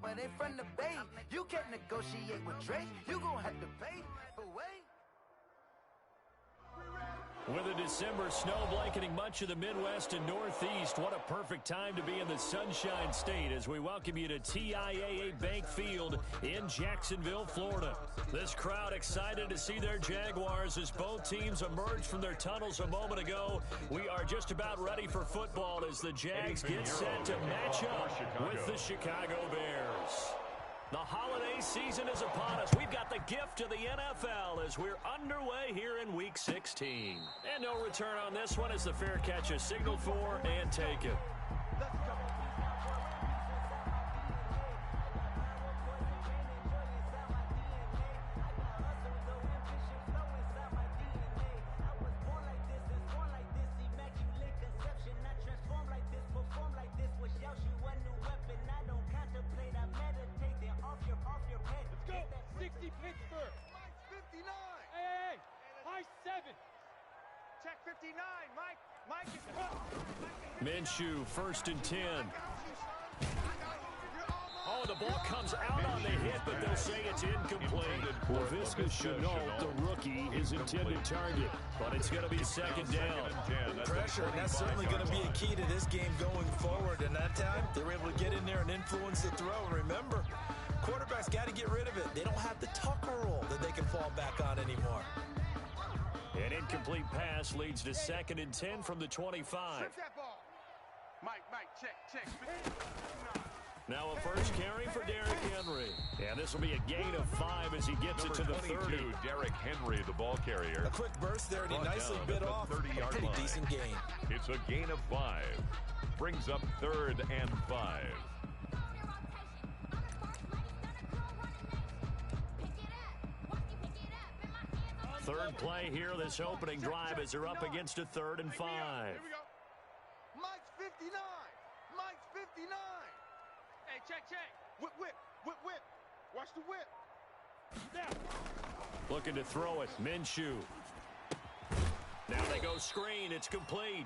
but they from the Bay. You can't negotiate with Drake. You gon' have to pay. But wait. With a December snow blanketing much of the Midwest and Northeast, what a perfect time to be in the Sunshine State as we welcome you to TIAA Bank Field in Jacksonville, Florida. This crowd excited to see their Jaguars as both teams emerged from their tunnels a moment ago. We are just about ready for football as the Jags get set to match up with the Chicago Bears. The holiday season is upon us. We've got the gift of the NFL as we're underway here in Week 16. And no return on this one as the fair catch is signaled for and taken. Minshew, 1st and 10. Oh, the ball comes out on the hit, but they'll say it's incomplete. Laviska Shenault, the rookie, his intended target, but it's going to be 2nd down. Pressure, and that's certainly going to be a key to this game going forward. And that time, they were able to get in there and influence the throw. And remember, quarterbacks got to get rid of it. They don't have the Tucker roll that they can fall back on anymore. An incomplete pass leads to 2nd and 10 from the 25. Mike, check. Now a first carry for Derrick Henry. And this will be a gain of 5 as he gets it to the 30. Derrick Henry, the ball carrier. A quick burst there, and he nicely bit off. A pretty decent gain. It's a gain of 5. Brings up 3rd and 5. Third play here, this opening drive as they're up against a 3rd and 5. Here we go. Mike's 59. Mike's 59. Hey, check. Whip. Watch the whip. Snap. Looking to throw it, Minshew. Now they go screen, it's complete.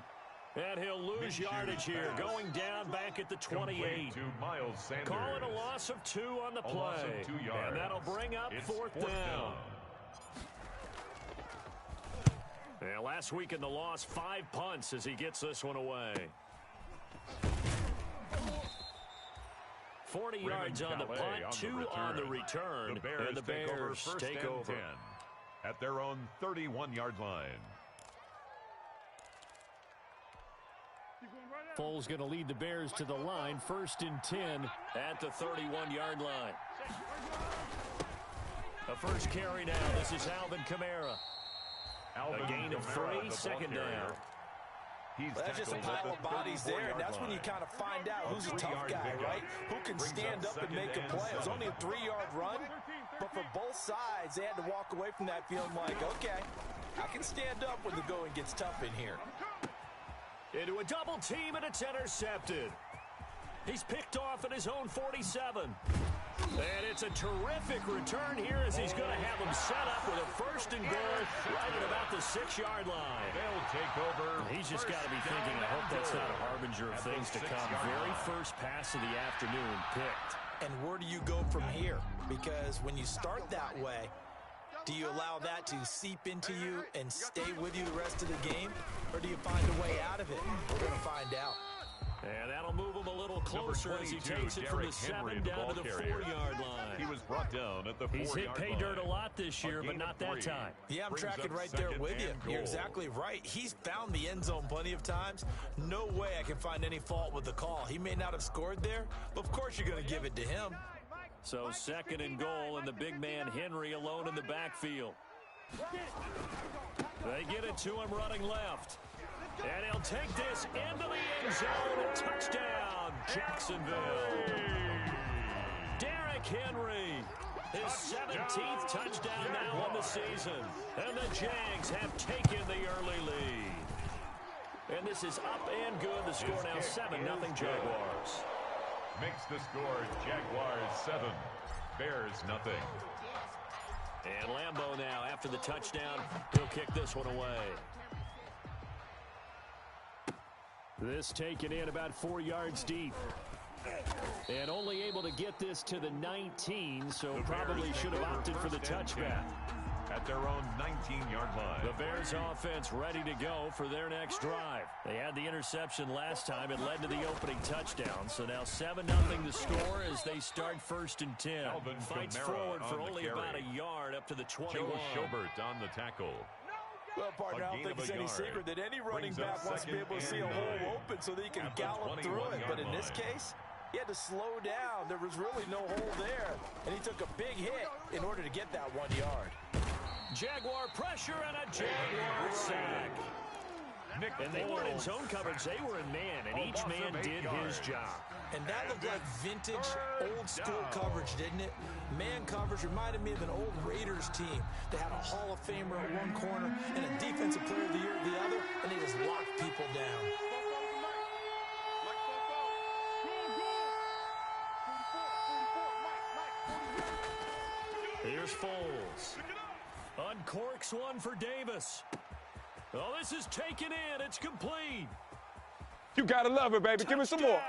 And he'll lose yardage here, going down back at the 28. To Miles Sanders. Calling a loss of 2 on the play. 2 yards. And that'll bring up it's 4th down. And last week in the loss, 5 punts as he gets this one away. 40 yards on the punt, 2 on the return. And the Bears take over. 10 at their own 31-yard line. Foles going to lead the Bears to the line. 1st and 10 at the 31-yard line. The first carry now. This is Alvin Kamara. A gain of 3, 2nd down. Well, that's just a pile of bodies there, and that's when you kind of find out who's a tough guy, right? Who can stand up and make a play. It was only a 3-yard run, but for both sides, they had to walk away from that feeling like, okay, I can stand up when the going gets tough in here. Into a double team, and it's intercepted. He's picked off at his own 47. And it's a terrific return here as he's going to have him set up with a 1st and goal right at about the 6-yard line. They'll take over. He's just got to be thinking, I hope that's not a harbinger of things to come. Very first pass of the afternoon picked. And where do you go from here? Because when you start that way, do you allow that to seep into you and stay with you the rest of the game? Or do you find a way out of it? We're going to find out. And that'll move him a little closer as he takes it from the 7 down to the 4-yard line. He was brought down at the 4-yard line. He's hit pay dirt a lot this year, but not that time. Yeah, I'm tracking right there with you. You're exactly right. He's found the end zone plenty of times. No way I can find any fault with the call. He may not have scored there, but of course you're going to give it to him. So 2nd and goal, and the big man Henry alone in the backfield. They get it to him running left. And he'll take this into the end zone. Touchdown, Jacksonville. Derrick Henry, his 17th touchdown now on the season. And the Jags have taken the early lead. And this is up and good. The score now 7-0 Jaguars. Makes the score Jaguars 7, Bears nothing. And Lambeau now, after the touchdown, he'll kick this one away. This taken in about 4 yards deep. And only able to get this to the 19, so probably should have opted for the touchback. At their own 19-yard line. The Bears offense ready to go for their next drive. They had the interception last time. It led to the opening touchdown. So now 7-0 the score as they start 1st and 10. Alvin Fights Kamara forward for on the only carry. about a yard up to the 21. Joe Schobert on the tackle. Well, partner, I don't think it's any secret that any running back wants to be able to see a hole open so that he can gallop through it. But in this case, he had to slow down. There was really no hole there. And he took a big hit in order to get that 1 yard. Jaguar pressure and a Jaguar sack. And they weren't in zone coverage. They were in man, and each man did his job. And that looked like vintage, old-school coverage, didn't it? Man coverage reminded me of an old Raiders team. They had a Hall of Famer at one corner and a Defensive Player of the Year at the other, and they just locked people down. Here's Foles. Uncorks one for Davis. Oh, this is taken in. It's complete. You gotta love it, baby. Give me some more.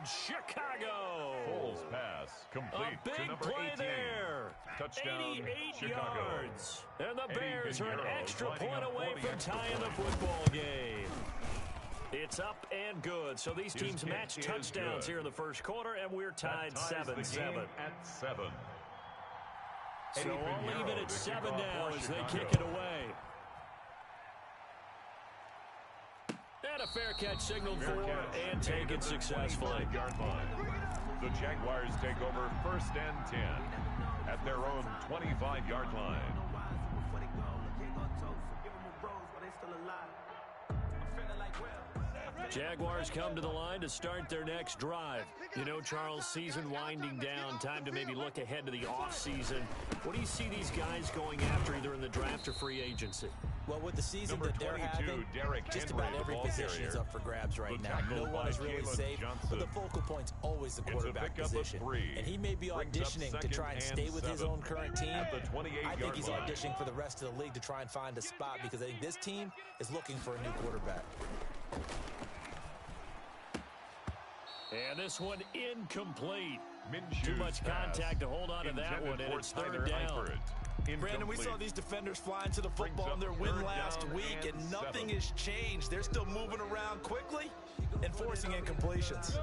Chicago. Foles pass complete A big to number play 18. there. Touchdown, 88 Chicago. yards. And the Eddie Bears are an Pinheiro extra lining point up away for the from extra tying the point. football game. It's up and good. So these teams kick match is touchdowns good. here in the first quarter, and we're tied That ties the 7-7. game at 7. So Eddie all Pinheiro even at to 7 kick off now for as they Chicago. kick it away. And a fair catch signaled for and taken successfully. 25-yard line. The Jaguars take over 1st and 10 at their own 25-yard line. Jaguars come to the line to start their next drive. You know, Charles, season winding down, time to maybe look ahead to the offseason. What do you see these guys going after either in the draft or free agency? Well, with the season Number that they're 22, having, Derrick just Henry, about the every ball position is carrier. up for grabs right The now. tackle No one by is really Jalen safe, Johnson. but the focal point's always the It's a quarterback pickup of position. 3. And he may be Brings up auditioning to second try and and stay with his 7 own current team. at the 28-yard I think he's line. auditioning for the rest of the league to try and find a spot because I think this team is looking for a new quarterback. And this one incomplete. Minshew's Too much pass contact to hold on to that intended one, and for it's Tyler 3rd down. Eifert. Brandon, we saw Incomplete. these defenders flying to the Brings football up in their win 3rd last down week, and and nothing 7. has changed. They're still moving around quickly and forcing incompletions.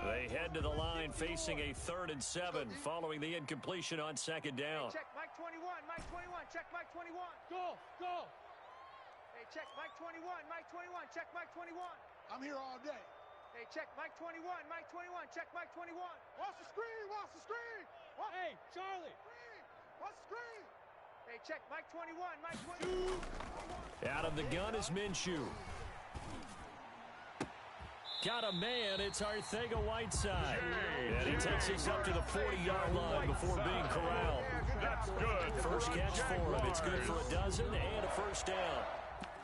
They head to the line facing a 3rd and 7 following the incompletion on 2nd down. Check Mike 21, Mike 21, check Mike 21. Go, go. Hey, check Mike 21, Mike 21, check Mike 21. I'm here all day. Hey, check Mike 21, Mike 21, check Mike 21. Watch the screen, watch the screen. Hey, Charlie. Screen, watch the screen. Hey, check Mike 21, Mike 21. Out of the gun is Minshew. Got a man, it's Leethegoat12's. And he takes us up to the 40-yard line before being corralled. That's good. First for catch for him. It's good for a Jaguars. dozen and a 1st down.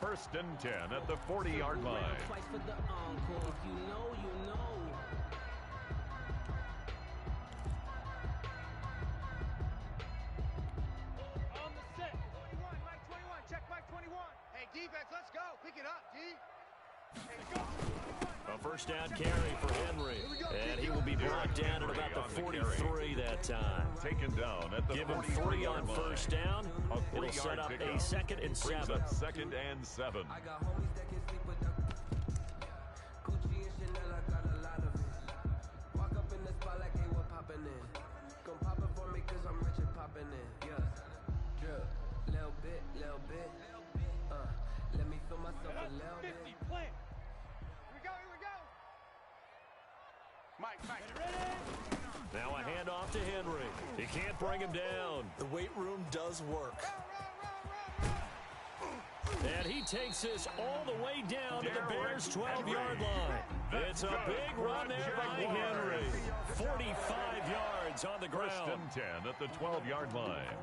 1st and 10 at the 40-yard line. Twice for the encore. If you know, you know. On the set. 21, Mike 21, check Mike 21. Hey, defense, let's go. Pick it up, D. Hey, go. A 1st down carry for Henry. And he will be brought down at about the 43 that time. Taken down at the Give him 3 on 1st down. It'll set up a 2nd and 7. Brings up 2nd and 7. I got homies that can sleep with the Gucci and Chanel, I got a lot of it. Walk up in the spot like they were popping in. Gon' pop it for me cause I'm rich and popping in. Yeah. Drip. Little bit, little bit. Let me feel myself a little bit. 50, plant. Here we go, here we go. Mike, Mike. Now a handoff to Henry. He can't bring him down. The weight room does work. And he takes this all the way down to the Bears' 12-yard line. It's a big run there by Henry. 45 yards on the 1st ground. and 10 at the 12-yard line.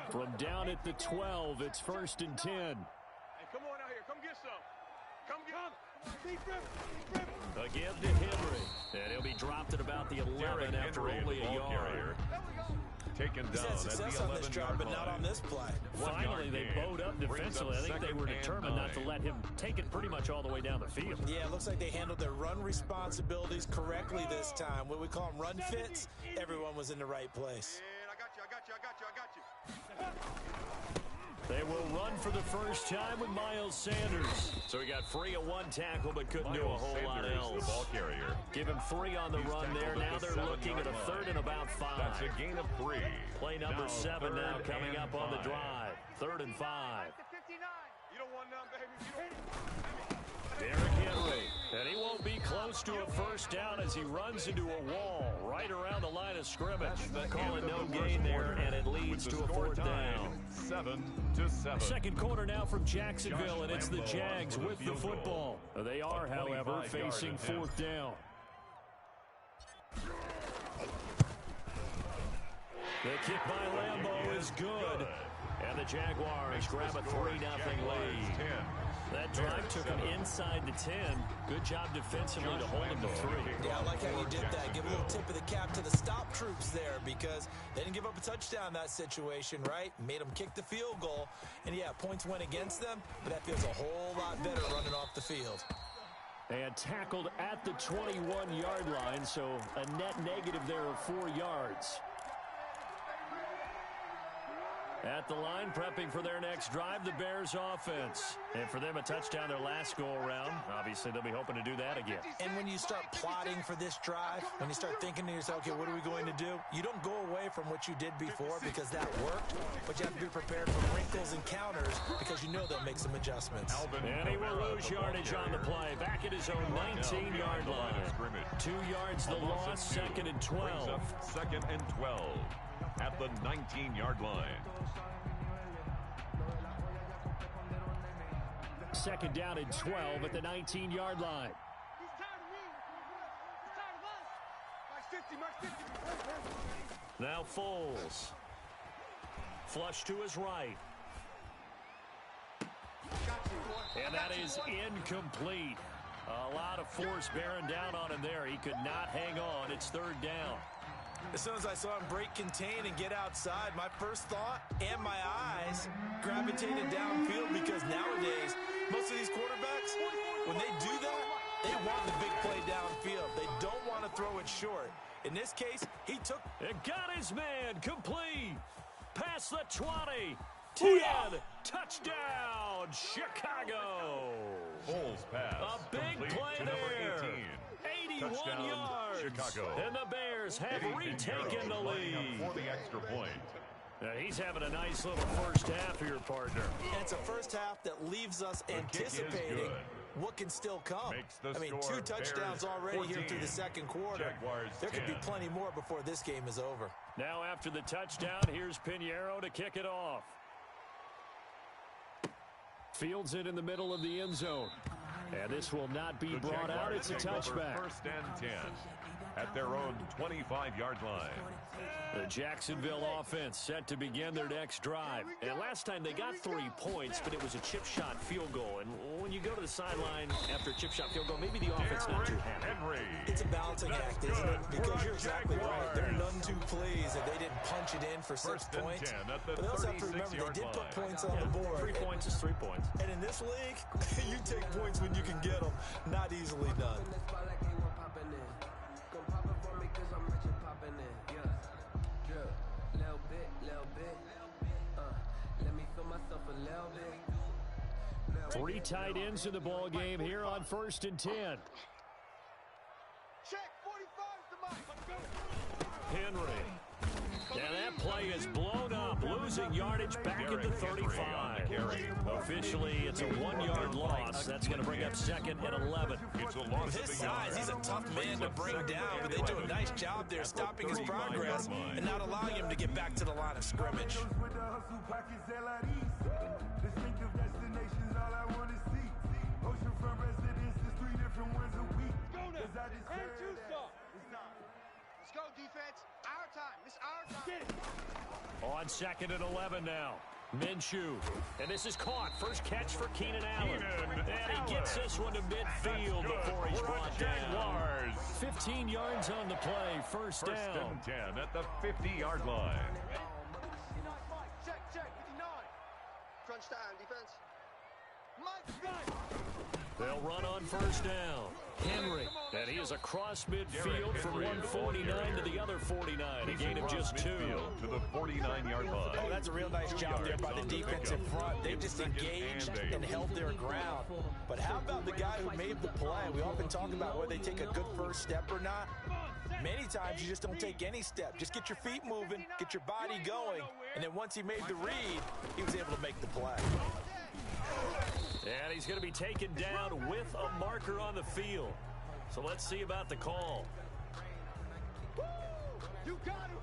From down at the 12, it's 1st and 10. Hey, come on out here. Come get some. Come get some. A give to Henry. And he'll be dropped at about the 11 Derrick after Henry, only the a ball yard. carrier. taken He's down had at the success on this drive, 11-yard but not line. on this play. Finally, they bowed up defensively. I think they were determined not to let him take it pretty much all the way down the field. Yeah, it looks like they handled their run responsibilities correctly this time. What we call them run fits, everyone was in the right place. And I got you. They will run for the first time with Miles Sanders. So he got free of one tackle, but couldn't do a whole lot else. The ball carrier. Give him 3 on the run there. Now they're looking at a 3rd and about 5. That's a gain of 3. Play number 7 now coming up on the 5. drive. 3rd and 5. You don't want none, baby. Derrick Henry. And he won't be close to a first down as he runs into a wall right around the line of scrimmage. Calling no gain there, and it leads to a 4th down. 7-7. Second quarter now from Jacksonville, and it's the Jags with the football. They are, however, facing 4th down. The kick by Lambeau is good. And the Jaguars grab a 3-0 lead. That drive took him inside the 10. Good job defensively to hold him to 3. Yeah, I like how you did that. Give a little tip of the cap to the stop troops there because they didn't give up a touchdown in that situation, right? Made them kick the field goal. And, yeah, points went against them, but that feels a whole lot better running off the field. And tackled at the 21-yard line, so a net negative there of 4 yards. At the line, prepping for their next drive, the Bears offense. And for them, a touchdown their last go-around. Obviously, they'll be hoping to do that again. And when you start plotting for this drive, when you start thinking to yourself, okay, what are we going to do? You don't go away from what you did before because that worked, but you have to be prepared for wrinkles and counters because you know they'll make some adjustments. And he will lose yardage on the play. Back at his own 19-yard line. 2 yards the loss, 2nd and 12. 2nd and 12 at the 19-yard line. 2nd down and 12 at the 19-yard line. He's tired of me. He's tired of us. Mark 50. Now Foles. Flush to his right. And that is incomplete. A lot of force bearing down on him there. He could not hang on. It's 3rd down. As soon as I saw him break contain and get outside, my first thought and my eyes gravitated downfield because nowadays, most of these quarterbacks, when they do that, they want the big play downfield. They don't want to throw it short. In this case, he took... It got his man complete. Past the 20. 10. Touchdown, Chicago. Foles pass. A big complete play to number there. 18. 81 Touchdown, yards. Chicago. And the Bears have retaken the lead. For the extra point. He's having a nice little first half here, partner. And it's a first half that leaves us anticipating what can still come. I mean, 2 touchdowns already 14. Here through the second quarter. Jaguars there 10. could be plenty more before this game is over. Now after the touchdown, here's Pinheiro to kick it off. Fields it in the middle of the end zone. And this will not be brought out. It's a touchback. 1st and 10 at their own 25-yard line. The Jacksonville offense set to begin their next drive. And last time they got 3 points, but it was a chip shot field goal. And when you go to the sideline after a chip shot field goal, maybe the offense not too happy. Henry. It's a balancing act, isn't it? Because you're exactly right. They're none too pleased that they didn't punch it in for 6 points. But they also have to remember they did put points on the board. 3 points is 3 points. And in this league, you take points when you can get them. Not easily done. Three tight ends in the ball game here on 1st and 10. Check 45's the mark. Let's go. Henry. And that play is blown up, losing yardage back at the 35. Officially, it's a 1-yard loss. That's going to bring up 2nd and 11. With his size, he's a tough man to bring down, but they do a nice job there stopping his progress and not allowing him to get back to the line of scrimmage. Let's go, defense. Our time. It's our time. On 2nd and 11 now. Minshew. And this is caught. First catch for Keenan Allen. And he gets this one to midfield before he's brought down. 15 yards on the play. First down. First and 10 at the 50-yard line. Check, 59. Crunch time, defense. Mike. They'll run on first down. Henry. And he is across midfield from 149 to the other 49. A gain of just 2. To the 49-yard line. Oh, that's a real nice job there by the defense in front. They just engaged and held their ground. But how about the guy who made the play? We often talk about whether they take a good first step or not. Many times you just don't take any step. Just get your feet moving, get your body going, and then once he made the read, he was able to make the play. And he's going to be taken down with a marker on the field. So let's see about the call. You got him.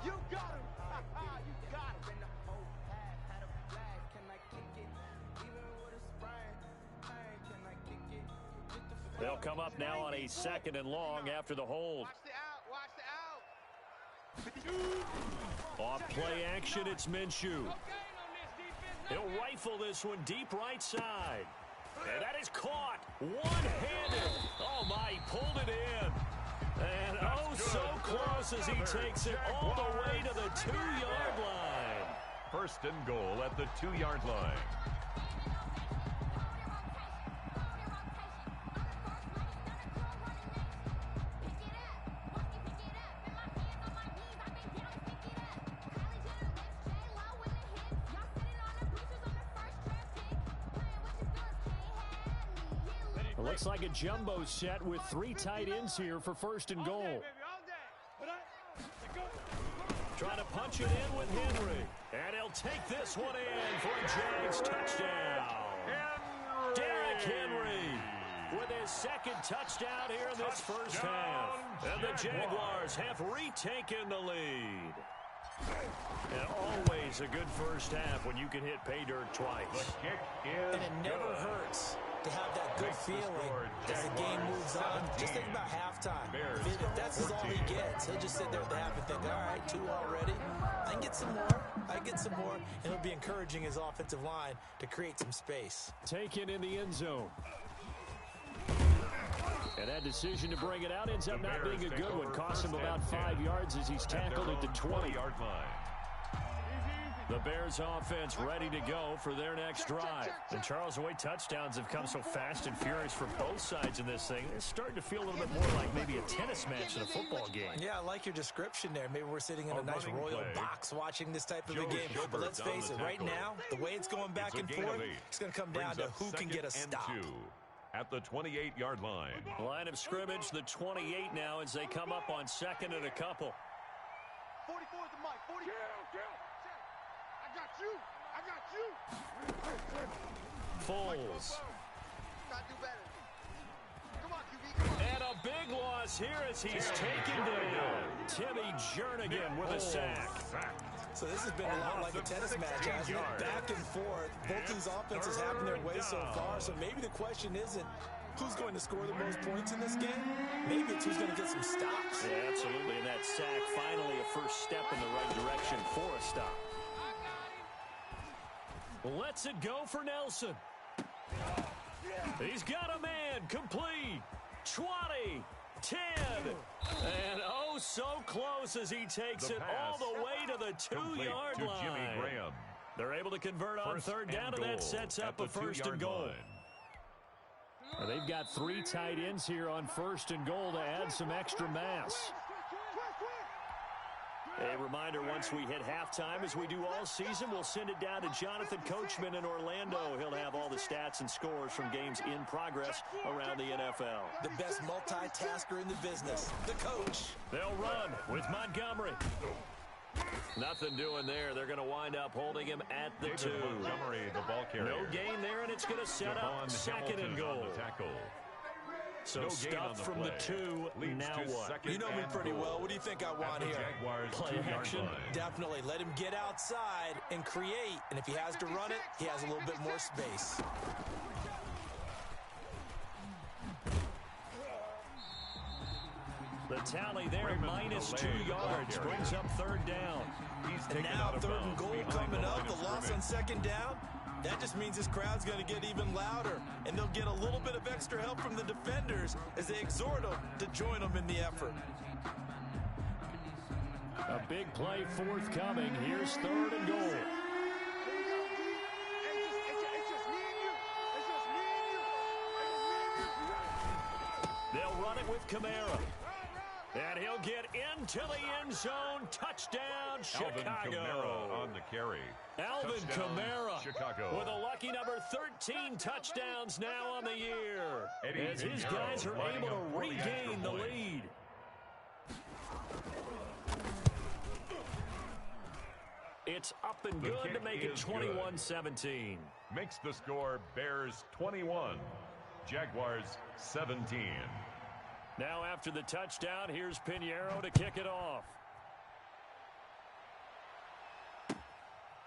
You got him. You got him. They'll come up now on a 2nd and long after the hold. Watch the out. Off play action, it's Minshew. He'll rifle this one deep right side. And that is caught. One-handed. Oh, my, he pulled it in. And oh, so close as he takes it all the way to the 2-yard line. First and goal at the 2-yard line. Looks like a jumbo set with 3 tight ends here for first and goal. Trying to punch it in with Henry. And he'll take this one in for a Jags touchdown. Derrick Henry with his 2nd touchdown here in this first half. And the Jaguars have retaken the lead. And always a good first half when you can hit pay dirt twice. And it never hurts to have that good feeling as the game moves on. Just think about halftime. If that's all he gets, he'll just sit there at the half and think, all right, 2 already. I can get some more. And it'll be encouraging his offensive line to create some space. Taken in the end zone. And that decision to bring it out ends up not being a good one. Cost him about 5 yards as he's tackled at the 20-yard line. The Bears offense ready to go for their next drive. And Charles, the way touchdowns have come so fast and furious for both sides in this thing, it's starting to feel a little bit more like maybe a tennis match than a football game. Yeah, I like your description there. Maybe we're sitting in a nice royal box watching this type of a game. But let's face it, right now, the way it's going back and forth, it's going to come down to who can get a stop. At the 28-yard line. Line of scrimmage, the 28 now as they come up on 2nd and a couple. 44 is the mic. 40. I got you. Foles. Gotta do better. Come on, QB. Come on. And a big loss here as he's taken down. Timmy Jernigan with a sack. So this has been a lot like a tennis match, hasn't it? Back and forth. Both these offenses having their way so far. So maybe the question isn't who's going to score the most points in this game. Maybe it's who's going to get some stops. Yeah, absolutely. And that sack, finally a first step in the right direction for a stop. Lets it go for Nelson. He's got a man. Complete. 20. 10. And oh, so close as he takes it all the way to the 2-yard line. They're able to convert on third down, and that sets up a first and goal. Well, they've got 3 tight ends here on first and goal to add some extra mass. A reminder, once we hit halftime, as we do all season, we'll send it down to Jonathan Coachman in Orlando. He'll have all the stats and scores from games in progress around the NFL. The best multitasker in the business, the coach. They'll run with Montgomery. Nothing doing there. They're going to wind up holding him at the 2. Montgomery, the ball carrier. No gain there, and it's going to set up 2nd and goal. So stuff from the 2, now what? You know me pretty well. What do you think I want here? Play action. Definitely. Let him get outside and create. And if he has to run it, he has a little bit more space. The tally there, minus 2 yards, brings up third down. He's And now third and goal coming up, the loss on second down. That just means this crowd's going to get even louder, and they'll get a little bit of extra help from the defenders as they exhort them to join them in the effort. A big play forthcoming. Here's third and goal. They'll run it with Kamara. And he'll get into the end zone. Touchdown, Chicago. Alvin Kamara on the carry. Alvin Touchdown, Kamara Chicago. with a lucky number 13 touchdowns now on the year. Eddie As his Pinheiro guys are lining able up to for the regain extra the point. lead. It's up and The good kick to make it is 21-17. Makes the score Bears 21, Jaguars 17. Now after the touchdown, here's Pinheiro to kick it off.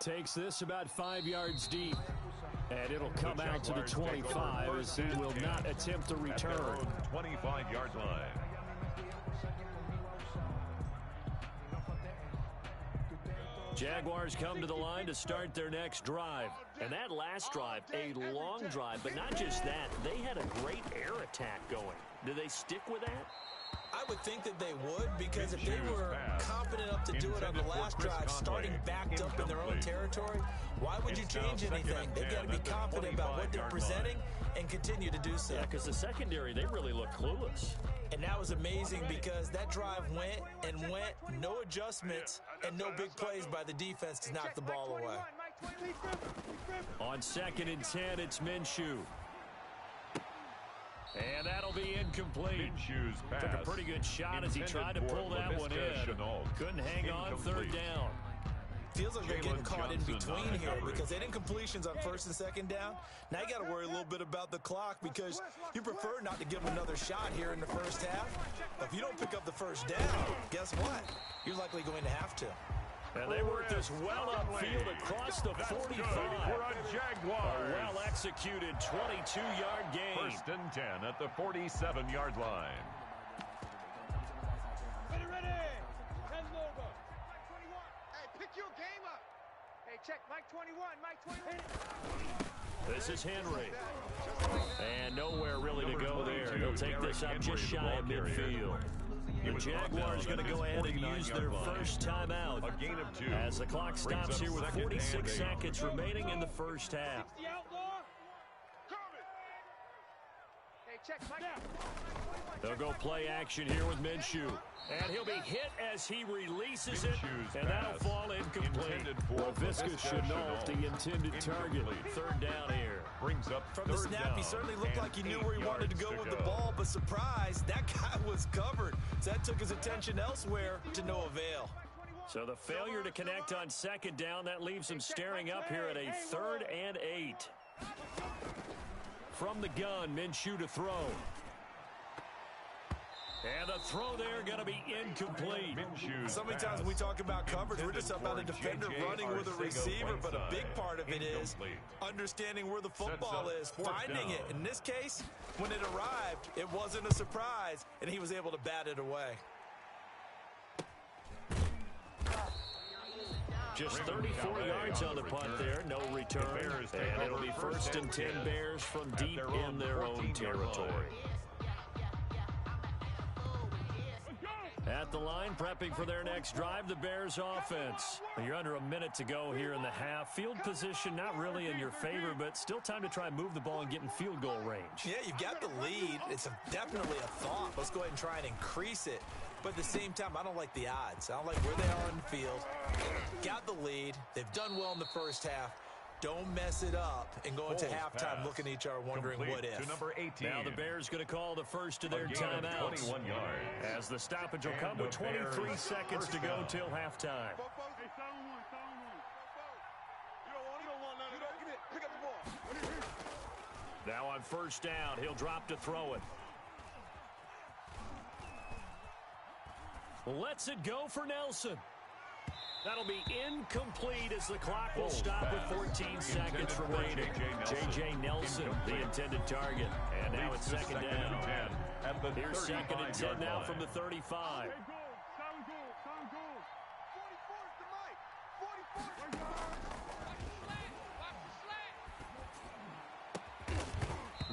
Takes this about 5 yards deep. And it'll come out to the 25 as he will not attempt a return. 25-yard line. Jaguars come to the line to start their next drive. And that last drive, a long drive, but not just that. They had a great air attack going. Do they stick with that? I would think that they would, because if they were confident enough to do it on the last drive, starting backed up in their own territory, why would you change anything? They've got to be confident about what they're presenting and continue to do so. Yeah, because the secondary, they really look clueless. And that was amazing because that drive went and went, no adjustments, and no big plays by the defense to knock the ball away. On 2nd and 10, it's Minshew. And that'll be incomplete. Minshew's pass. Took a pretty good shot as he tried to pull that one in. Couldn't hang on third down. Feels like they're getting caught in between here because they didn't completions on 1st and 2nd down. Now you got to worry a little bit about the clock because you prefer not to give them another shot here in the first half. But if you don't pick up the first down, guess what? You're likely going to have to. And they worked this well upfield across the 45. A well-executed 22-yard gain. 1st and 10 at the 47-yard line. Ready. 10 over. Mike 21. Hey, pick your game up. Hey, check. Mike 21. Mike 21. This is Henry. And nowhere really to go there. He'll take this up just shy of midfield. The Jaguars going to go ahead and use their first timeout as the clock stops here with 46 seconds remaining in the first half. They'll go play action here with Minshew. And he'll be hit as he releases it, and that'll fall incomplete. Laviska Shenault, the intended target. 3rd down here. Brings up from the snap, he certainly looked like he knew where he wanted to go with the ball, but surprise, that guy was covered. So that took his attention elsewhere to no avail. So the failure to connect on 2nd down, that leaves him staring up here at a 3rd and 8. From the gun, Minshew to throw. And the throw there going to be incomplete. So many times when we talk about coverage, we're just about a defender running with a receiver, but a big part of it is understanding where the football is, finding it. In this case, when it arrived, it wasn't a surprise, and he was able to bat it away. Just 34 yards on the punt there, no return. And it'll be 1st and 10 Bears from deep in their own territory. At the line, prepping for their next drive, the Bears offense. You're under a minute to go here in the half. Field position not really in your favor, but still time to try and move the ball and get in field goal range. Yeah, you've got the lead. It's definitely a thought. Let's go ahead and try and increase it. But at the same time, I don't like the odds. I don't like where they are in the field. Got the lead. They've done well in the first half. Don't mess it up and go into halftime looking at each other wondering what if. To number 18. Now the Bears going to call the first of their timeouts. 21 yards. As the stoppage will come with 23 seconds to go till halftime. Now on 1st down, he'll drop to throw it. Lets it go for Nelson. That'll be incomplete as the clock will stop with 14 seconds remaining. J.J. Nelson, the intended target. And now it's 2nd down. Here's 2nd and 10 now from the 35.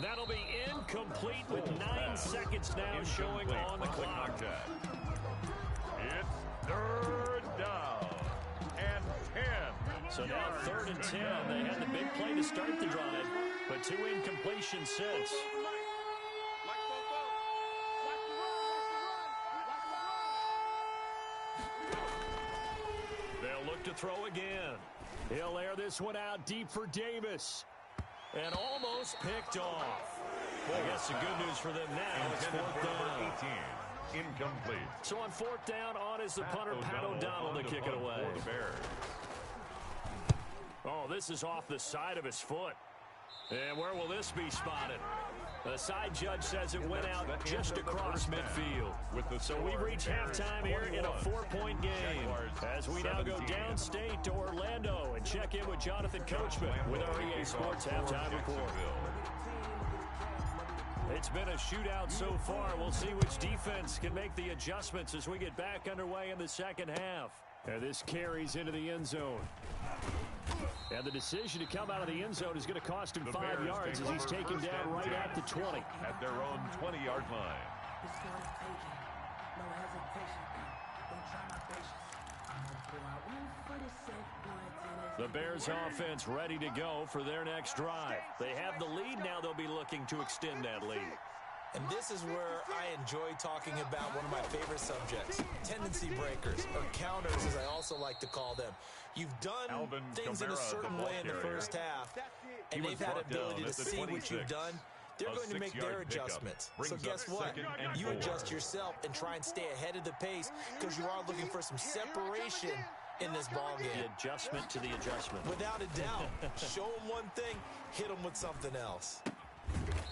That'll be incomplete with 9 seconds now showing on the clock. It's third down and 10. So now 3rd and 10. They had the big play to start the drive, but 2 incompletions since. They'll look to throw again. He'll air this one out deep for Davis. And almost picked off. I guess the good news for them now is 4th down. 18. Incomplete. So on 4th down, on is the punter, Pat O'Donnell, to kick it away. For the Bears. Oh, this is off the side of his foot. And where will this be spotted? The side judge says it went out just across midfield. So we've reached halftime here in a 4-point game. As we now go downstate to Orlando and check in with Jonathan Coachman with our EA Sports Halftime Report. It's been a shootout so far. We'll see which defense can make the adjustments as we get back underway in the second half. And this carries into the end zone. And the decision to come out of the end zone is going to cost him 5 yards as he's taken down right at the 20. At their own 20-yard line. The Bears offense ready to go for their next drive. They have the lead now. They'll be looking to extend that lead. And this is where I enjoy talking about one of my favorite subjects, tendency breakers, or counters as I also like to call them. You've done things in a certain way in the first half, and they've had ability to see what you've done. They're going to make their adjustments. So guess what? You adjust yourself and try and stay ahead of the pace because you are looking for some separation in this ball game. The adjustment to the adjustment. Without a doubt. Show them one thing, hit them with something else.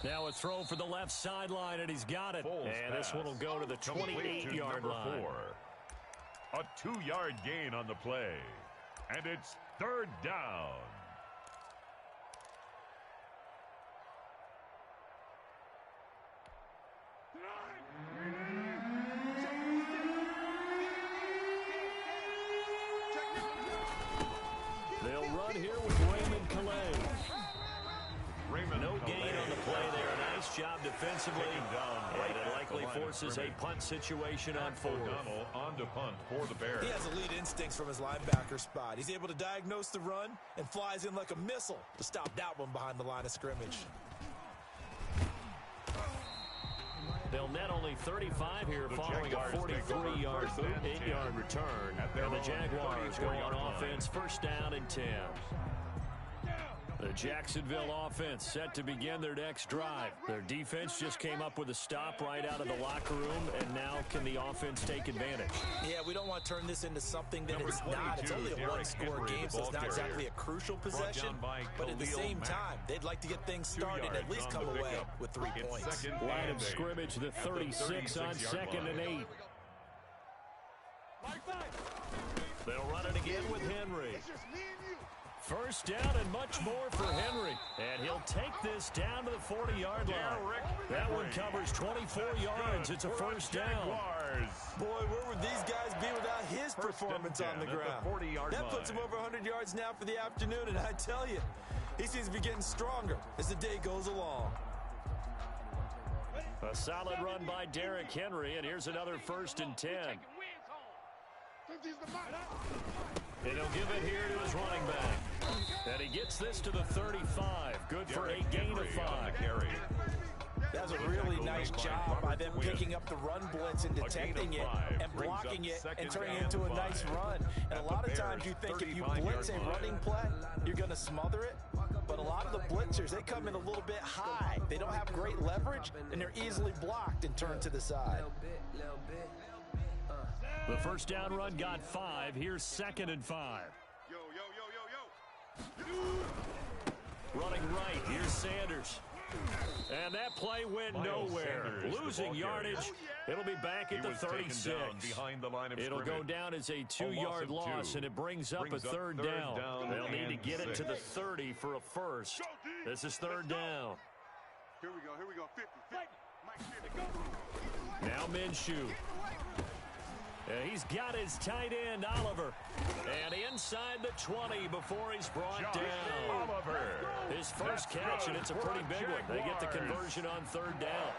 Now a throw for the left sideline, and he's got it. And this one will go to the 28-yard line. 4. A 2-yard gain on the play. And it's 3rd down. They'll run here with Raymond Calais. No gain on the play there. Nice job defensively. And it likely forces a punt situation on 4th. O'Donnell on to punt for the Bears. He has elite instincts from his linebacker spot. He's able to diagnose the run and flies in like a missile to stop that one behind the line of scrimmage. They'll net only 35 here following a 43-yard, 8-yard return. And the Jaguars go on offense, 1st down and 10. The Jacksonville offense set to begin their next drive. Their defense just came up with a stop right out of the locker room, and now can the offense take advantage? Yeah, we don't want to turn this into something that it's not. It's only a one-score game, so it's not exactly a crucial possession. But at the same time, they'd like to get things started and at least come away with 3 points. Line of scrimmage, the 36 on 2nd and 8. They'll run it again with Henry. 1st down and much more for Henry. And he'll take this down to the 40-yard line. That one covers 24 yards. It's a 1st down. Boy, where would these guys be without his performance on the ground? That puts him over 100 yards now for the afternoon, and I tell you, he seems to be getting stronger as the day goes along. A solid run by Derrick Henry, and here's another 1st and 10. And he'll give it here to his running back. And he gets this to the 35. Good for a gain of 5. That was a really nice job by them picking up the run blitz and detecting it and blocking it and turning it into a nice run. And a lot of times you think if you blitz a running play, you're going to smother it. But a lot of the blitzers, they come in a little bit high. They don't have great leverage, and they're easily blocked and turned to the side. The 1st down run got 5. Here's 2nd and 5. Running right. Here's Sanders. And that play went nowhere. Losing yardage. It'll be back at the 36. It'll go down as a 2-yard loss, and it brings up a 3rd down. They'll need to get it to the 30 for a 1st. This is 3rd down. Here we go. 50. Now Minshew. He's got his tight end, Oliver. And inside the 20 before he's brought down. Oliver. His first catch, and it's a pretty big one. They get the conversion on third down.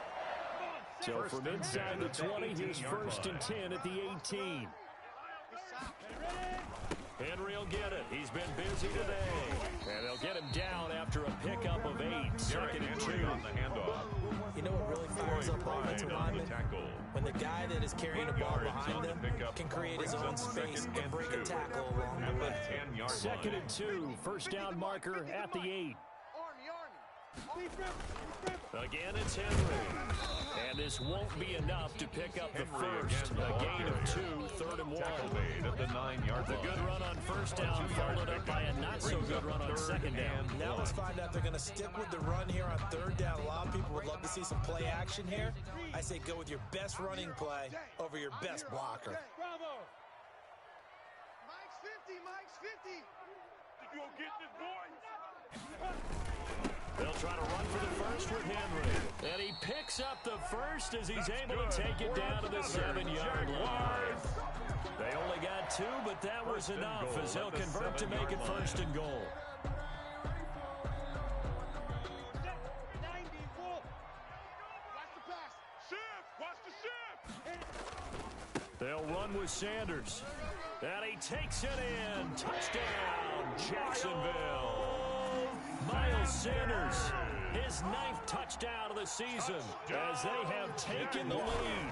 So from inside the 20, here's 1st and 10 at the 18. Henry will get it. He's been busy today. And they'll get him down after a pickup of 8. 2nd and 2. On the handoff. You know what really fires up offensive linemen? When the guy that is carrying the ball behind them can create his own space and break a tackle along the way. 2nd and 2. First down marker at the 8. Again, it's Henry. And this won't be enough to pick up the first. A gain of 2, 3rd and 1. At the 9-yard The good run on first down followed up by a not-so-good run on 2nd down. Now let's find out if they're going to stick with the run here on 3rd down. A lot of people would love to see some play action here. I say go with your best running play over your best blocker. Bravo. Mike's 50. Mike's 50. Did you go get this boy? They'll try to run for the first with Henry. And he picks up the first as he's able to take it down to the 7-yard line. They only got 2, but that was enough as they'll convert to make it 1st and goal. 90, full. Watch the pass. Shift. Watch the shift. They'll run with Sanders. And he takes it in. Touchdown, Jacksonville. Miles Sanders, his 9th touchdown of the season as they have taken the lead.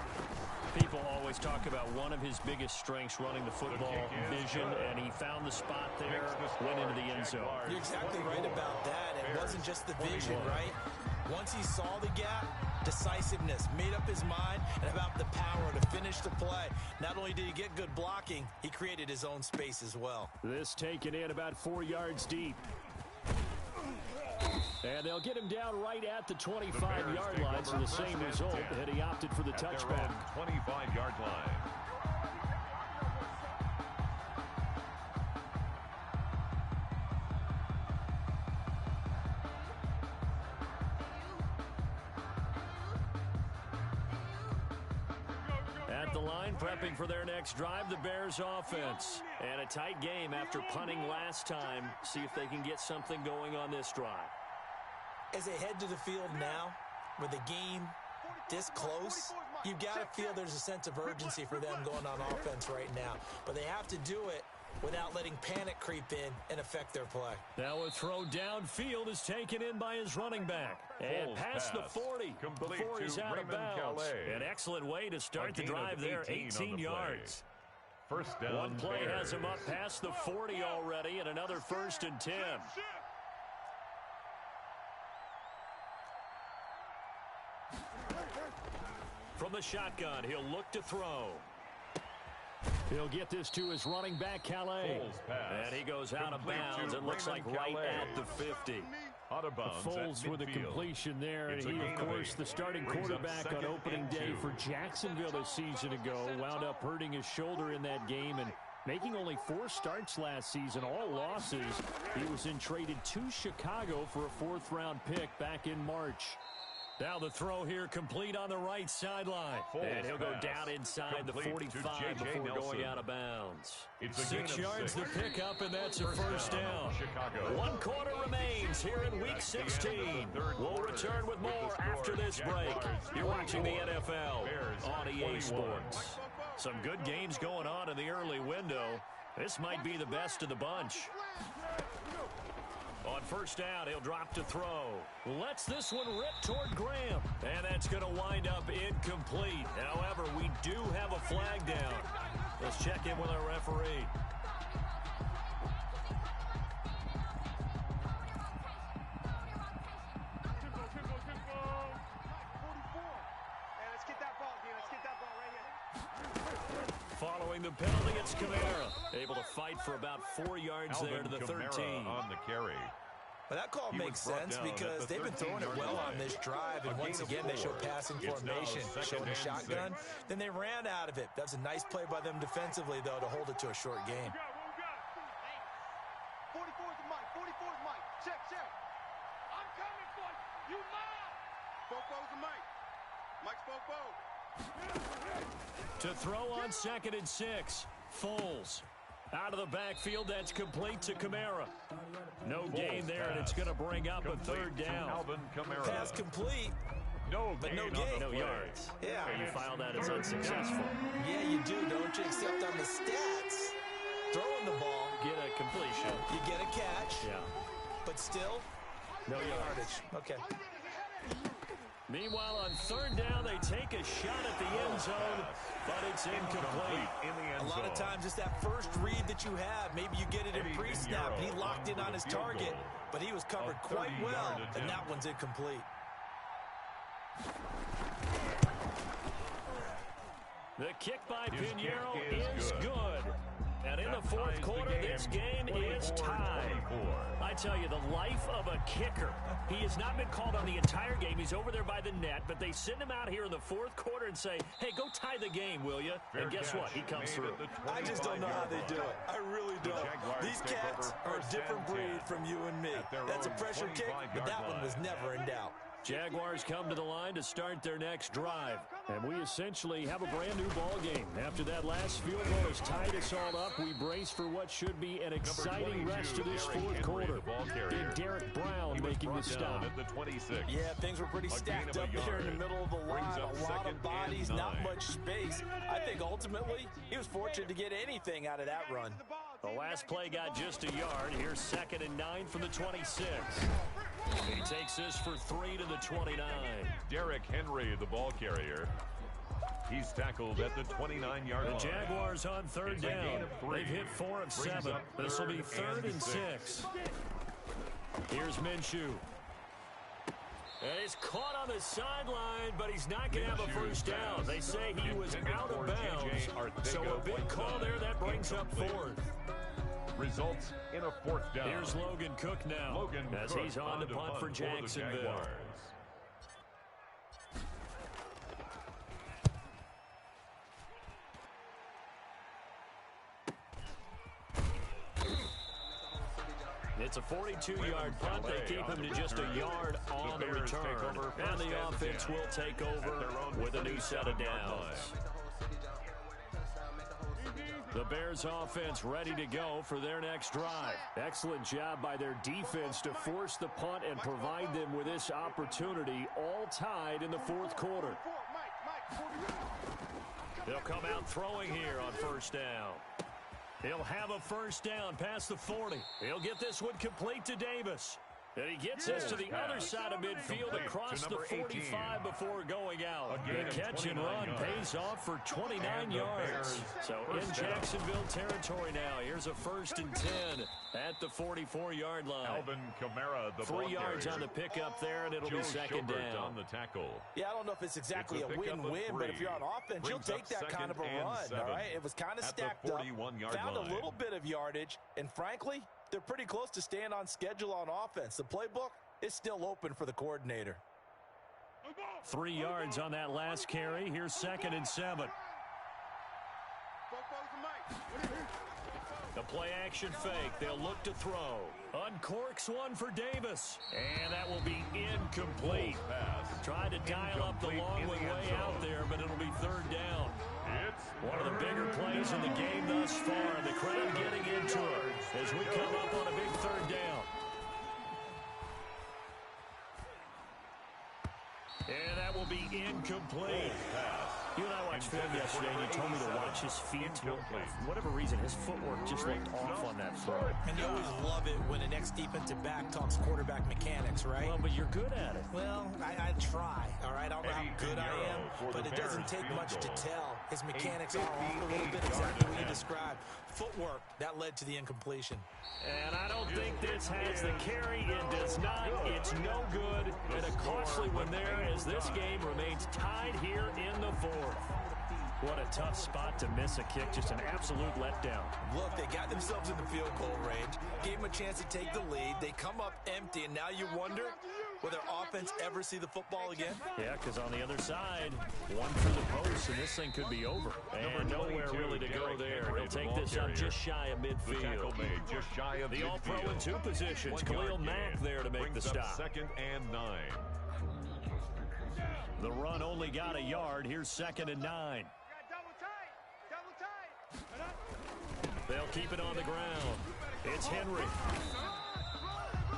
People always talk about one of his biggest strengths running the football, vision, and he found the spot there, went into the end zone. You're exactly right about that. It wasn't just the vision, right? Once he saw the gap, decisiveness, made up his mind, and about the power to finish the play. Not only did he get good blocking, he created his own space as well. This taken in about 4 yards deep. And they'll get him down right at the 25-yard line, so the same result had he opted for the touchback. 25-yard line. At the line, prepping for their next drive, the Bears offense. And a tight game after punting last time. See if they can get something going on this drive. As they head to the field now, with the game this close, you've got to feel there's a sense of urgency for them going on offense right now. But they have to do it without letting panic creep in and affect their play. Now a throw downfield is taken in by his running back. And past the 40 before he's out of bounds. An excellent way to start the drive there, 18 yards. First down. One play has him up past the 40 already, and another 1st and 10. From the shotgun, he'll look to throw. He'll get this to his running back, Calais. And he goes out of bounds. It looks like right at the 50. Out of bounds. Foles with a completion there. And he, of course, the starting quarterback on opening day for Jacksonville a season ago. Wound up hurting his shoulder in that game and making only 4 starts last season, all losses. He was then traded to Chicago for a 4th-round pick back in March. Now the throw here complete on the right sideline. And he'll go down inside the 45 before going out of bounds. 6 yards the pickup, and that's a first down. 1 quarter remains here in Week 16. We'll return with more after this break. You're watching the NFL on EA Sports. Some good games going on in the early window. This might be the best of the bunch. On first down, he'll drop to throw. Lets this one rip toward Graham. And that's going to wind up incomplete. However, we do have a flag down. Let's check in with our referee. Following the penalty, it's Kamara. Able to fight for about 4 yards there to the 13. On the carry. Well, that call makes sense because they've been throwing it well on this drive, and once again they show passing formation, showing a shotgun. Then they ran out of it. That was a nice play by them defensively, though, to hold it to a short game. 44 is the mic. 44 is Mike. Check, check. I'm coming for you. You mine. Fofo's the mic. Mike's Fofo. To throw on 2nd and 6. Foles. Out of the backfield, that's complete to Kamara. No gain there, and it's going to bring up a 3rd down. Pass complete. But no gain. No yards. Yeah. So you file that as unsuccessful. Yeah, you do, don't you? Except on the stats, throwing the ball. Get a completion. You get a catch. Yeah. But still, no yardage. Okay. Meanwhile, on 3rd down, they take a shot at the end zone, but it's incomplete. A lot of times, it's that first read that you have. Maybe you get it in pre-snap. He locked in on his target, but he was covered quite well, and that one's incomplete. The kick by Pinheiro is good. And in the 4th quarter, this game is tied. I tell you, the life of a kicker. He has not been called on the entire game. He's over there by the net, but they send him out here in the 4th quarter and say, hey, go tie the game, will you? And guess what? He comes through. I just don't know how they do it. I really don't. These cats are a different breed from you and me. That's a pressure kick, but that one was never in doubt. Jaguars come to the line to start their next drive. And we essentially have a brand new ball game. After that last field goal has tied us all up, we brace for what should be an exciting rest of this 4th quarter. And Derek Brown making the stop. Yeah, things were pretty stacked up there in the middle of the line. A lot of bodies, not much space. I think ultimately he was fortunate to get anything out of that run. The last play got just a yard. Here's 2nd and 9 from the 26. He takes this for 3 to the 29. Derrick Henry, the ball carrier. He's tackled at the 29-yard line. The Jaguars on 3rd down. They've hit 4 of 7. This will be 3rd and 6. Here's Minshew. And he's caught on the sideline, but he's not going to have a first down. They say he was out of bounds. So a big call there that brings up 4th. Results in a 4th down. Here's Logan Cook now as he's on to punt for Jacksonville. It's a 42-yard punt. They keep him to just a yard on the return. And the offense will take over with a new set of downs. The Bears offense ready to go for their next drive. Excellent job by their defense to force the punt and provide them with this opportunity, all tied in the 4th quarter. They'll come out throwing here on 1st down. He'll have a first down past the 40. He'll get this one complete to Davis. And he gets this to the other side of midfield across the 45 before going out. The catch and run pays off for 29 yards. So in Jacksonville territory now. Here's a 1st and 10 at the 44-yard line. Alvin Kamara, the 3 yards on the pickup there, and it'll be 2nd down. On the tackle. Yeah, I don't know if it's exactly a win-win, but if you're on offense, you'll take that kind of a run, all right? It was kind of stacked up, found a little bit of yardage, and frankly, they're pretty close to staying on schedule on offense. The playbook is still open for the coordinator. 3 yards on that last carry. Here's 2nd and 7. The play-action fake. They'll look to throw. Uncorks one for Davis. And that will be incomplete. Tried to dial up the long way out there, but it'll be 3rd down. One of the bigger plays in the game thus far. The crowd getting into it as we come up on a big 3rd down. And that will be incomplete. You and I watched film yesterday, and you told me to watch his feet. For whatever reason, his footwork just looked off on that throw. And you always love it when an ex-defensive back talks quarterback mechanics, right? Well, but you're good at it. Well, I try, all right? I don't know how good I am, but it doesn't take much to tell. His mechanics are off a little bit, exactly what you described. Footwork, that led to the incompletion. And I don't think this has the carry. It does not. It's no good. And a costly one there as this game remains tied here in the 4th. What a tough spot to miss a kick. Just an absolute letdown. Look, they got themselves in the field goal range. Gave them a chance to take the lead. They come up empty, and now you wonder, will their offense ever see the football again? Yeah, because on the other side, one through the post, and this thing could be over. And nowhere really to go there. He'll take this up just shy of midfield. The all-pro in 2 positions. Khalil Mack there to make the stop. 2nd and 9. The run only got a yard. Here's 2nd and 9. Double tight. Double tight. They'll keep it on the ground. It's Henry.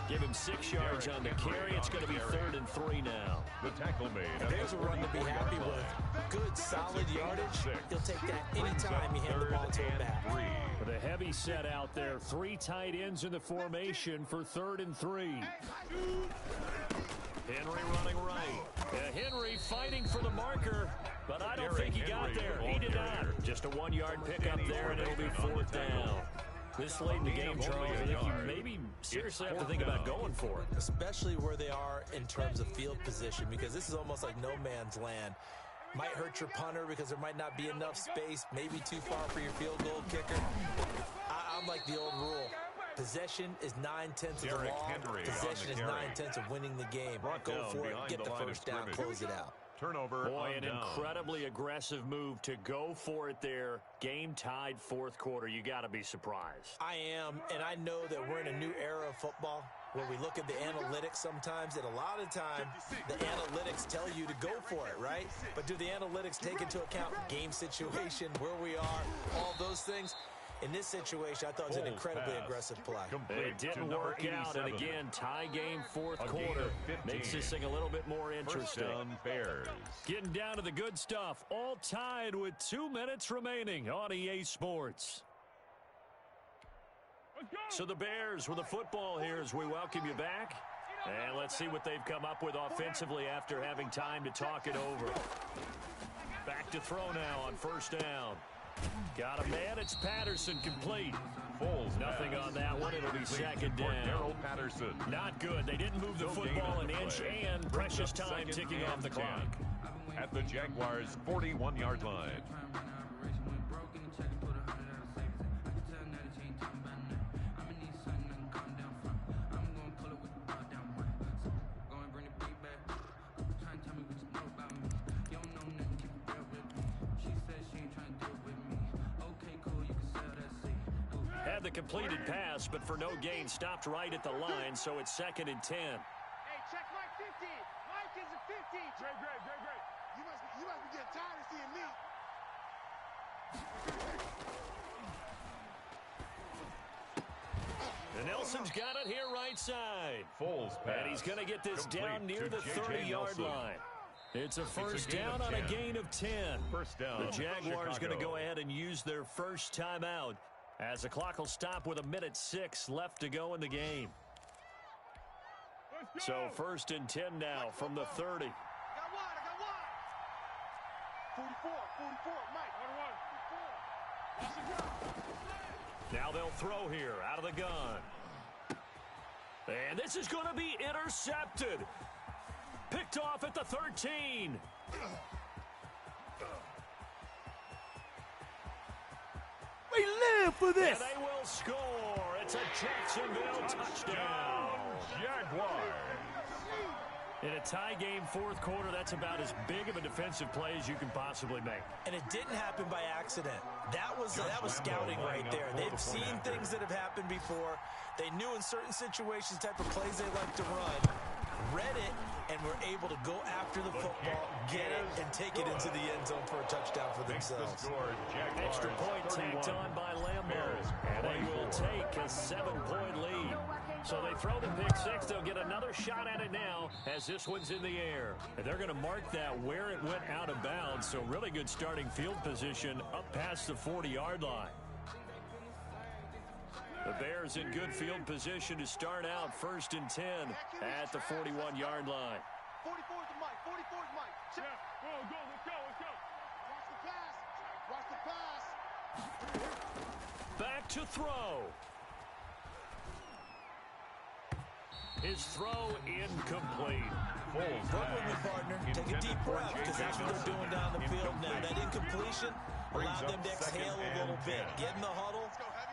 Give him 6 yards on the carry. It's going to be 3rd and 3 now. The tackle made. There's a run to be happy with. Good, solid yardage. He'll take that anytime you hand the ball to him back. With a heavy set out there, 3 tight ends in the formation for 3rd and 3. Henry running right. Henry fighting for the marker, but I don't think he got there. He did not. Just a 1-yard pickup there, and it'll be 4th down. This late in the game, Charles, I think you maybe seriously have to think about going for it. Especially where they are in terms of field position, because this is almost like no man's land. Might hurt your punter because there might not be enough space, maybe too far for your field goal kicker. I'm like the old rule. Possession is 9/10 of the law. Possession is 9/10 of winning the game. Go for it, get the first down, close it out. Turnover. Boy, an incredibly aggressive move to go for it there. Game tied 4th quarter. You got to be surprised. I am, and I know that we're in a new era of football where we look at the analytics sometimes, and a lot of time the analytics tell you to go for it, right? But do the analytics take into account game situation, where we are, all those things? In this situation, I thought it was an incredibly aggressive play. It didn't work out, and again, tie game 4th quarter. Makes this thing a little bit more interesting. Bears. Getting down to the good stuff, all tied with 2 minutes remaining on EA Sports. So the Bears with the football here as we welcome you back. And let's see what they've come up with offensively after having time to talk it over. Back to throw now on 1st down. Got a man, it's Patterson, complete. Foles nothing on that one, it'll be 2nd down. Patterson. Not good, they didn't move the football an inch, and precious time ticking off the clock. At the Jaguars' 41-yard line. The completed pass, but for no gain, stopped right at the line, so it's 2nd and 10. Hey, check Mike 50. Mike is a 50. Great. You must be getting tired of seeing me. And Nelson's got it here right side. Foles pass. And he's going to get this down near the 30-yard line. It's a first down on a gain of 10. First down. The Jaguars going to go ahead and use their first timeout, as the clock will stop with 1:06 left to go in the game. So 1st and 10 now from the 30. I got one. 44, Mike. Now they'll throw here out of the gun. And this is going to be intercepted. Picked off at the 13. We live for this. And they will score. It's a Jacksonville touchdown. Jaguars. In a tie game 4th quarter, that's about as big of a defensive play as you can possibly make. And it didn't happen by accident. That was scouting right there. They've seen things that have happened before. They knew in certain situations type of plays they like to run. Read it, and were able to go after the football, get it, and take it into the end zone for a touchdown for themselves. Extra point tacked on by Lambeau, and they will take a 7-point lead. So they throw the pick 6. They'll get another shot at it now as this one's in the air. And they're going to mark that where it went out of bounds. So really good starting field position up past the 40-yard line. The Bears in good field position to start out 1st and 10 at the 41-yard line. 44's the Mike. 44's Mike. Check. Yeah, let's go. Watch the pass. Back to throw. His throw incomplete. Work with me, partner. Take a deep breath, because that's what they're doing down the field now. That incompletion allowed them to exhale a little bit. Get in the huddle,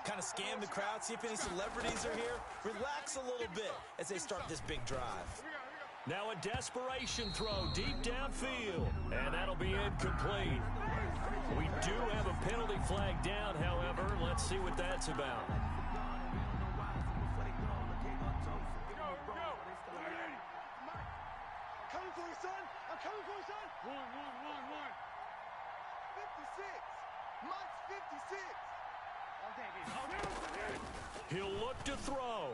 kind of scan the crowd, see if any celebrities are here. Relax a little bit as they start this big drive. Now a desperation throw deep downfield, and that'll be incomplete. We do have a penalty flag down, however. Let's see what that's about. Coming for you, son. I'm coming for you, son. He'll look to throw.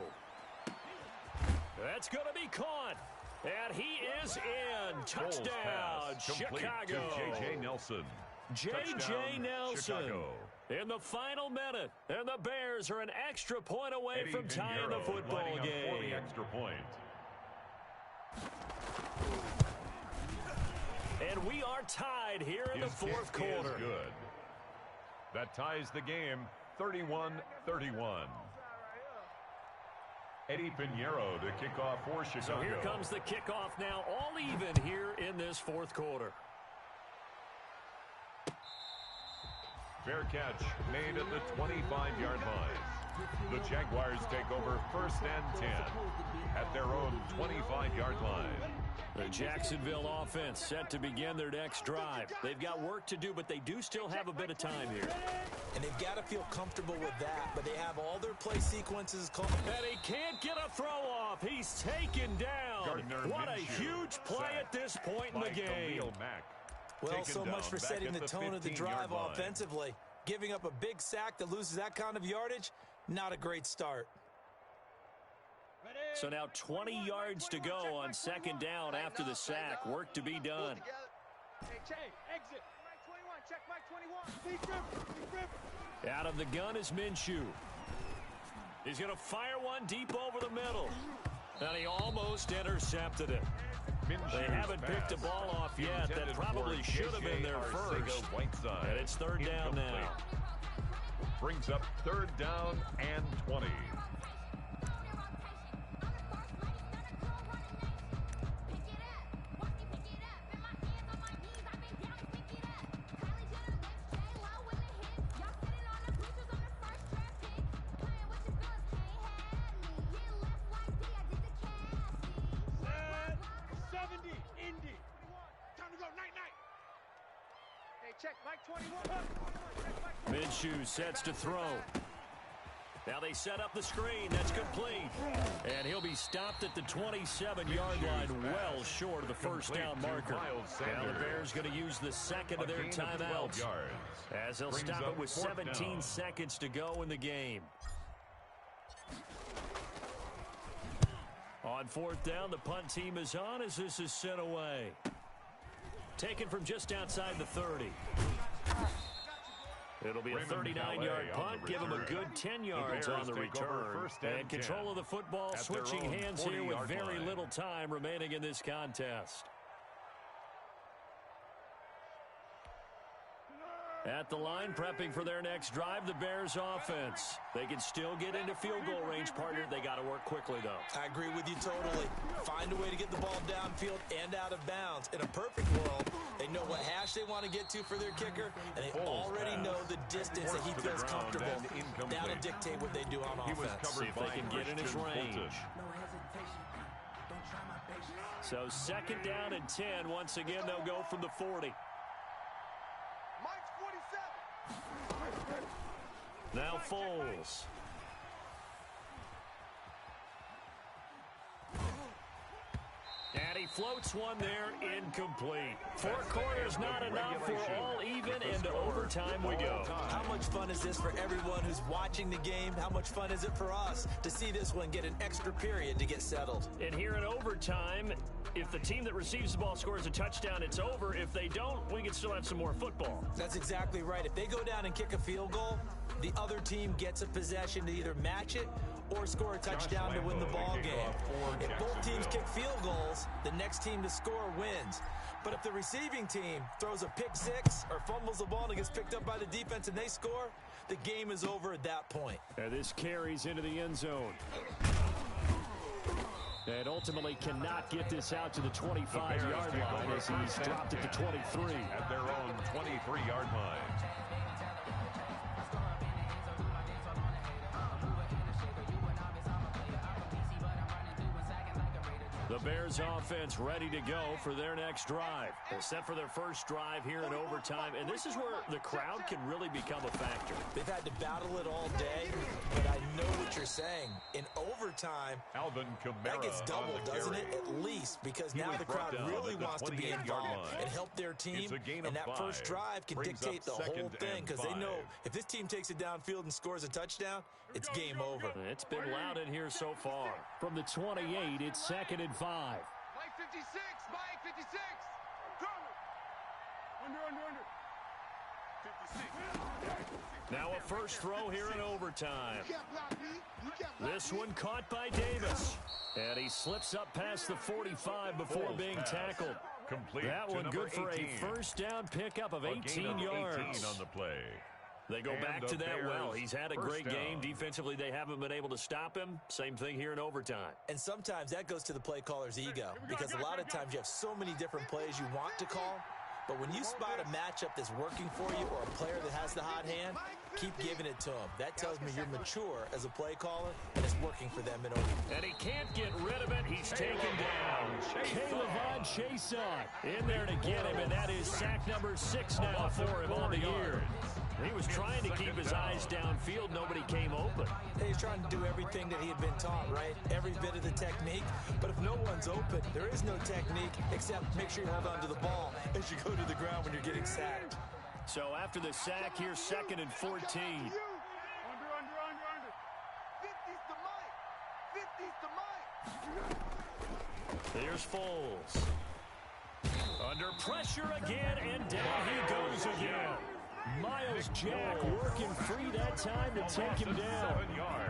That's going to be caught. And he is in. Touchdown, Chicago. J.J. Nelson. J.J. Nelson. Chicago. In the final minute. And the Bears are an extra point away from tying the football game. For the extra point. And we are tied here in the fourth quarter. Is good. That ties the game 31-31. Eddie Pinheiro to kick off for Chicago. So here comes the kickoff now, all even here in this fourth quarter. Fair catch made at the 25-yard line. The Jaguars take over 1st and 10 at their own 25-yard line. The Jacksonville offense set to begin their next drive. They've got work to do, but they do still have a bit of time here. And they've got to feel comfortable with that, but they have all their play sequences called. And he can't get a throw off. He's taken down. Gardner what Minshew, a huge play at this point in the game. Well, so much for setting the tone of the drive offensively. Giving up a big sack that loses that kind of yardage, not a great start. So now 20 yards to go on 2nd down after the sack. Work to be done. Exit. Mike 21. Check Mike 21. Out of the gun is Minshew. He's going to fire one deep over the middle. And he almost intercepted it. They haven't picked a ball off yet. That probably should have been their first. And it's 3rd down now. Brings up 3rd down and 20. Minshew sets to throw. Now they set up the screen. That's complete. And he'll be stopped at the 27-yard line, well short of the 1st down marker. Now the Bears going to use the 2nd of their timeouts, as they'll stop it with 17 seconds to go in the game. On 4th down, the punt team is on as this is sent away. Taken from just outside the 30. It'll be a 39-yard punt. Give them a good 10 yards on the return. And control of the football switching hands here with very little time remaining in this contest. At the line, prepping for their next drive, the Bears offense. They can still get into field goal range, partner. They got to work quickly, though. I agree with you totally. Find a way to get the ball downfield and out of bounds. In a perfect world, they know what hash they want to get to for their kicker, and they already know the distance that he feels comfortable. That'll dictate what they do on offense. See if they can get in his range. So 2nd down and 10. Once again, they'll go from the 40. Now Foles. And he floats one there, incomplete. 4 quarters not enough. We're all even, into overtime we go. How much fun is this for everyone who's watching the game? How much fun is it for us to see this one get an extra period to get settled? And here in overtime, if the team that receives the ball scores a touchdown, it's over. If they don't, we can still have some more football. That's exactly right. If they go down and kick a field goal, the other team gets a possession to either match it or score a touchdown to win the ball game. If both teams kick field goals, the next team to score wins. But if the receiving team throws a pick six or fumbles the ball and it gets picked up by the defense and they score, the game is over at that point. And this carries into the end zone. And ultimately cannot get this out to the 25-yard line as he's dropped it to 23. At their own 23-yard line. The Bears offense ready to go for their next drive. They're set for their first drive here in overtime, and this is where the crowd can really become a factor. They've had to battle it all day, but I know what you're saying. In overtime, that gets doubled, doesn't it? At least, because now the crowd really wants to be involved and help their team, and that first drive can dictate the whole thing, because they know if this team takes it downfield and scores a touchdown, it's game over. It's been loud in here so far. From the 28, it's 2nd and 5. Mike 56, Mike 56. Under. 56. Now a first throw here in overtime. This one caught by Davis. And he slips up past the 45 before being tackled. That one good for a first down pickup of 18 yards. On the play. They go back to that well. He's had a great game. Defensively, they haven't been able to stop him. Same thing here in overtime. And sometimes that goes to the play caller's ego, because a lot of times you have so many different plays you want to call, but when you spot a matchup that's working for you or a player that has the hot hand, keep giving it to him. That tells me you're mature as a play caller, and it's working for them in overtime. And he can't get rid of it. He's taken down. Caleb Chason in there to get him, and that is sack number 6 now for him on the year. He was trying to keep his eyes downfield. Nobody came open. He's trying to do everything that he had been taught, right? Every bit of the technique. But if no one's open, there is no technique except make sure you hold on to the ball as you go to the ground when you're getting sacked. So after the sack, here's 2nd and 14. Under. 50's the Mike. 50's the Mike. Here's Foles. Under pressure again, and down he goes again. Miles Jack working free that time to take him down.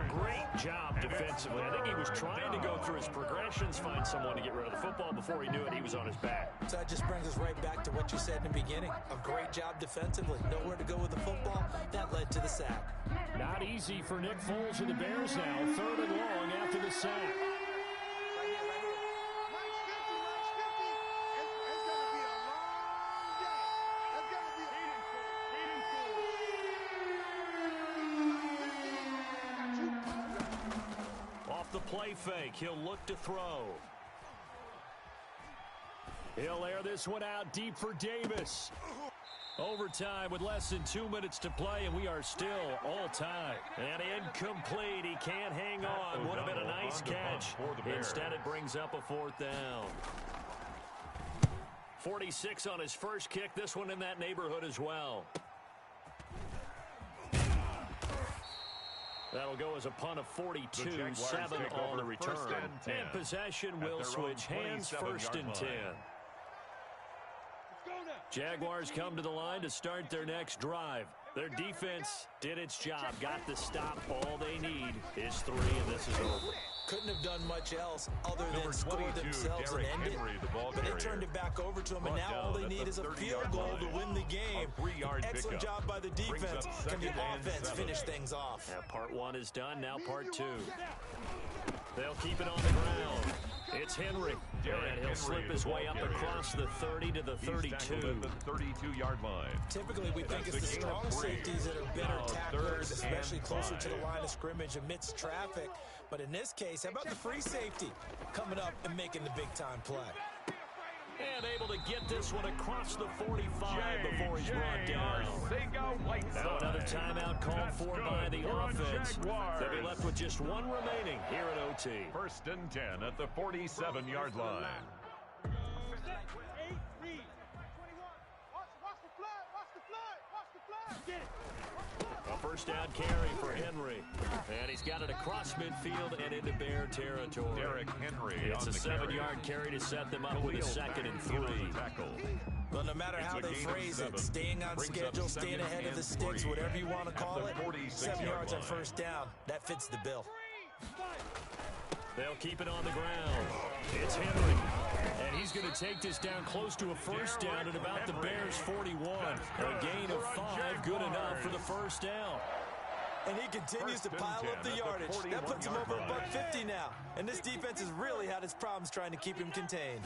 Great job defensively. I think he was trying to go through his progressions, find someone to get rid of the football. Before he knew it, he was on his back. So that just brings us right back to what you said in the beginning. A great job defensively. Nowhere to go with the football. That led to the sack. Not easy for Nick Foles and the Bears now. 3rd and long after the sack. Play fake. He'll look to throw. He'll air this one out deep for Davis. Overtime with less than 2 minutes to play, and we are still all tied. And incomplete. He can't hang on. Would have been a nice catch. Instead, it brings up a 4th down. 46 on his first kick. This one in that neighborhood as well. That'll go as a punt of 42, 7 on the return. And possession will switch hands, 1st and 10. Jaguars come to the line to start their next drive. Their defense did its job, got the stop. All they need is 3, and this is over. Couldn't have done much else other than score themselves and end it. But they turned it back over to them, and now all they need is a field goal to win the game. Excellent job by the defense. Can the offense finish things off? Now part 1 is done, now part 2. They'll keep it on the ground. It's Henry, and he'll slip his way up across the 30 to the 32. The 32-yard line. Typically, we think it's the strong safeties that are better tacklers, especially closer to the line of scrimmage amidst traffic. But in this case, how about the free safety coming up and making the big-time play? And able to get this one across the 45 before he's brought down. Now another timeout called for by the offense. They'll be left with just 1 remaining here at OT. 1st and 10 at the 47-yard line. A first down carry for Henry. And he's got it across midfield and into Bear territory. Derrick Henry. It's a 7-yard carry to set them up with a 2nd and 3. Well, no matter how they phrase it, staying on schedule, staying ahead of the sticks, whatever you want to call it, 7 yards on first down, that fits the bill. They'll keep it on the ground. It's Henry. And he's going to take this down close to a first down at about the Bears' 41. A gain of 5, good enough for the first down. And he continues to pile up the yardage. That puts him over $150 now. And this defense has really had its problems trying to keep him contained.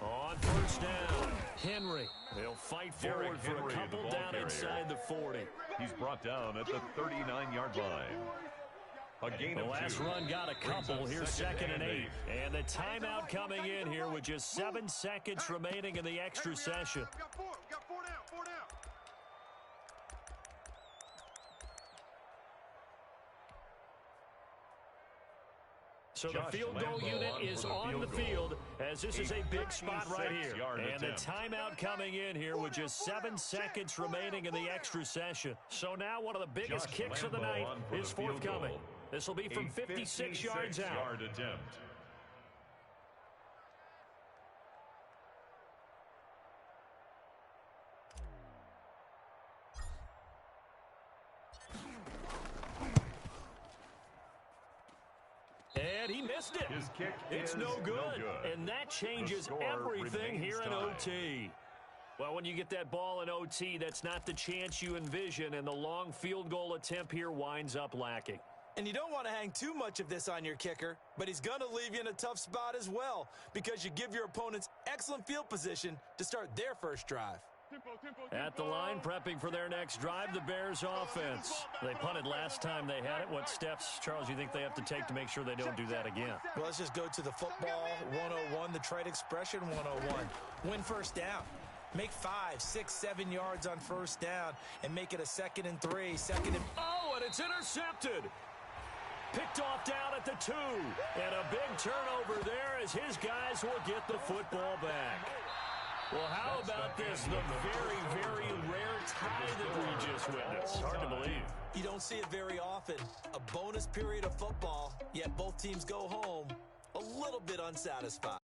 On first down, Henry. He'll fight forward for a couple down inside the 40. He's brought down at the 39-yard line. A gain The of last 2. run got a couple. Here's 2nd and 8. And the timeout coming in here with just 7 seconds remaining in the extra session. Got 4 down, 4 down. So the field goal unit is on the field as this is a big spot right here. And the timeout coming in here with just 7 seconds remaining in the extra session. So now one of the biggest kicks of the night is forthcoming. This will be from 56 yards out. Yard attempt. And he missed it. His kick it's is no good. good. And that changes The score everything here in remains OT. Well, when you get that ball in OT, that's not the chance you envision, and the long field goal attempt here winds up lacking. And you don't want to hang too much of this on your kicker, but he's going to leave you in a tough spot as well because you give your opponents excellent field position to start their first drive. At the line, prepping for their next drive, the Bears offense. They punted last time they had it. What steps, Charles, you think they have to take to make sure they don't do that again? Well, let's just go to the football 101, the trade expression 101. Win first down. Make 5, 6, 7 yards on first down and make it a 2nd and 3, 2nd and... Oh, and it's intercepted. Picked off down at the 2. And a big turnover there as his guys will get the football back. Well, how about this? The very, very rare tie that we just witnessed. Hard to believe. You don't see it very often. A bonus period of football, yet both teams go home a little bit unsatisfied.